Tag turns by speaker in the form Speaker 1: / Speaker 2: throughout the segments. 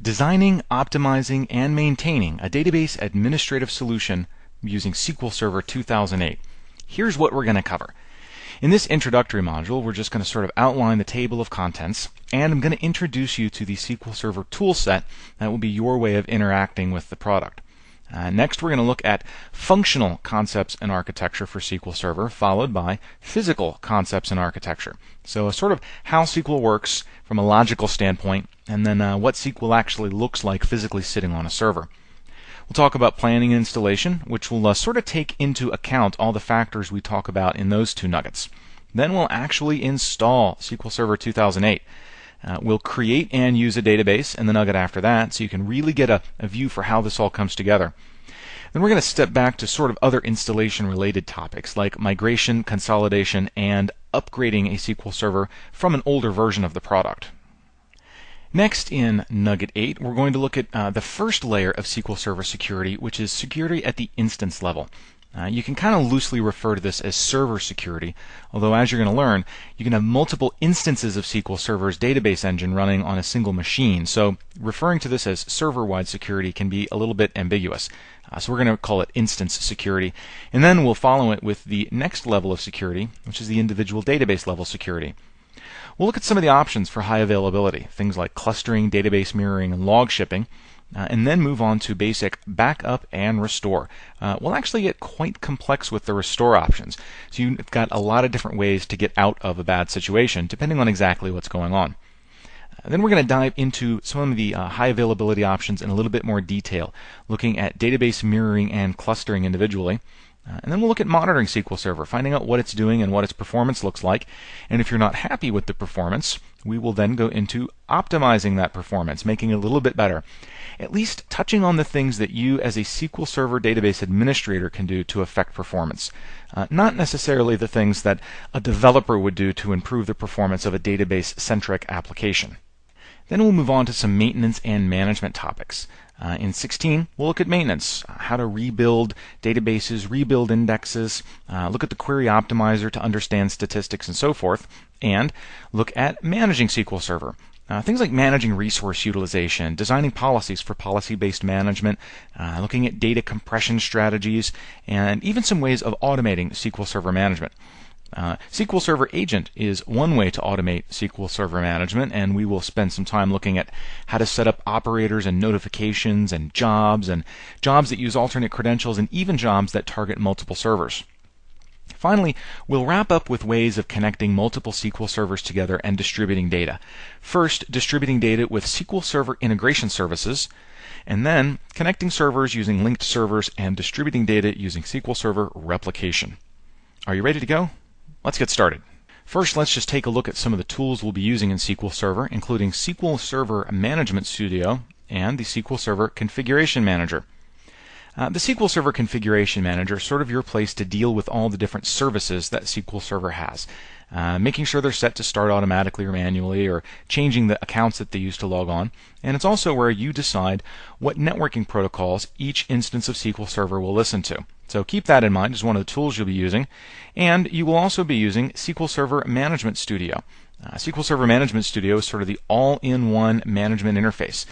Speaker 1: Designing, optimizing, and maintaining a database administrative solution using SQL Server 2008. Here's what we're going to cover. In this introductory module, we're just going to sort of outline the table of contents, and I'm going to introduce you to the SQL Server toolset that will be your way of interacting with the product. Next, we're going to look at functional concepts and architecture for SQL Server, followed by physical concepts and architecture. So sort of how SQL works from a logical standpoint, and then what SQL actually looks like physically sitting on a server. We'll talk about planning and installation, which will sort of take into account all the factors we talk about in those two nuggets. Then we'll actually install SQL Server 2008. We'll create and use a database in the nugget after that, so you can really get a view for how this all comes together. Then we're going to step back to sort of other installation-related topics like migration, consolidation, and upgrading a SQL Server from an older version of the product. Next, in Nugget 8, we're going to look at the first layer of SQL Server security, which is security at the instance level. You can kind of loosely refer to this as server security, although as you're going to learn, you can have multiple instances of SQL Server's database engine running on a single machine, so referring to this as server-wide security can be a little bit ambiguous. So we're going to call it instance security, and then we'll follow it with the next level of security, which is the individual database level security. We'll look at some of the options for high availability, things like clustering, database mirroring, and log shipping, and then move on to basic backup and restore. We'll actually get quite complex with the restore options, so you've got a lot of different ways to get out of a bad situation, depending on exactly what's going on. Then we're going to dive into some of the high availability options in a little bit more detail, looking at database mirroring and clustering individually. And then we'll look at monitoring SQL Server, finding out what it's doing and what its performance looks like. And if you're not happy with the performance, we will then go into optimizing that performance, making it a little bit better. At least touching on the things that you as a SQL Server database administrator can do to affect performance. Not necessarily the things that a developer would do to improve the performance of a database-centric application. Then we'll move on to some maintenance and management topics. In 16, we'll look at maintenance, how to rebuild databases, rebuild indexes, look at the query optimizer to understand statistics and so forth, and look at managing SQL Server. Things like managing resource utilization, designing policies for policy-based management, looking at data compression strategies, and even some ways of automating SQL Server management. SQL Server Agent is one way to automate SQL Server management, and we will spend some time looking at how to set up operators and notifications and jobs that use alternate credentials, and even jobs that target multiple servers. Finally, we'll wrap up with ways of connecting multiple SQL servers together and distributing data. First, distributing data with SQL Server integration services, and then connecting servers using linked servers and distributing data using SQL Server replication. Are you ready to go? Let's get started. First, let's just take a look at some of the tools we'll be using in SQL Server, including SQL Server Management Studio and the SQL Server Configuration Manager. The SQL Server Configuration Manager is sort of your place to deal with all the different services that SQL Server has, making sure they're set to start automatically or manually, or changing the accounts that they use to log on. And it's also where you decide what networking protocols each instance of SQL Server will listen to. So keep that in mind as one of the tools you'll be using. And you will also be using SQL Server Management Studio. SQL Server Management Studio is sort of the all-in-one management interface.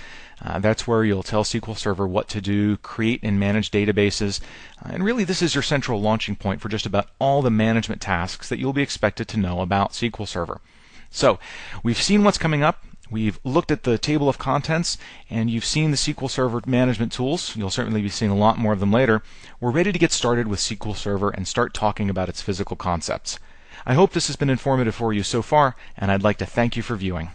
Speaker 1: That's where you'll tell SQL Server what to do, create and manage databases, and really this is your central launching point for just about all the management tasks that you'll be expected to know about SQL Server. So, we've seen what's coming up, we've looked at the table of contents, and you've seen the SQL Server management tools. You'll certainly be seeing a lot more of them later. We're ready to get started with SQL Server and start talking about its physical concepts. I hope this has been informative for you so far, and I'd like to thank you for viewing.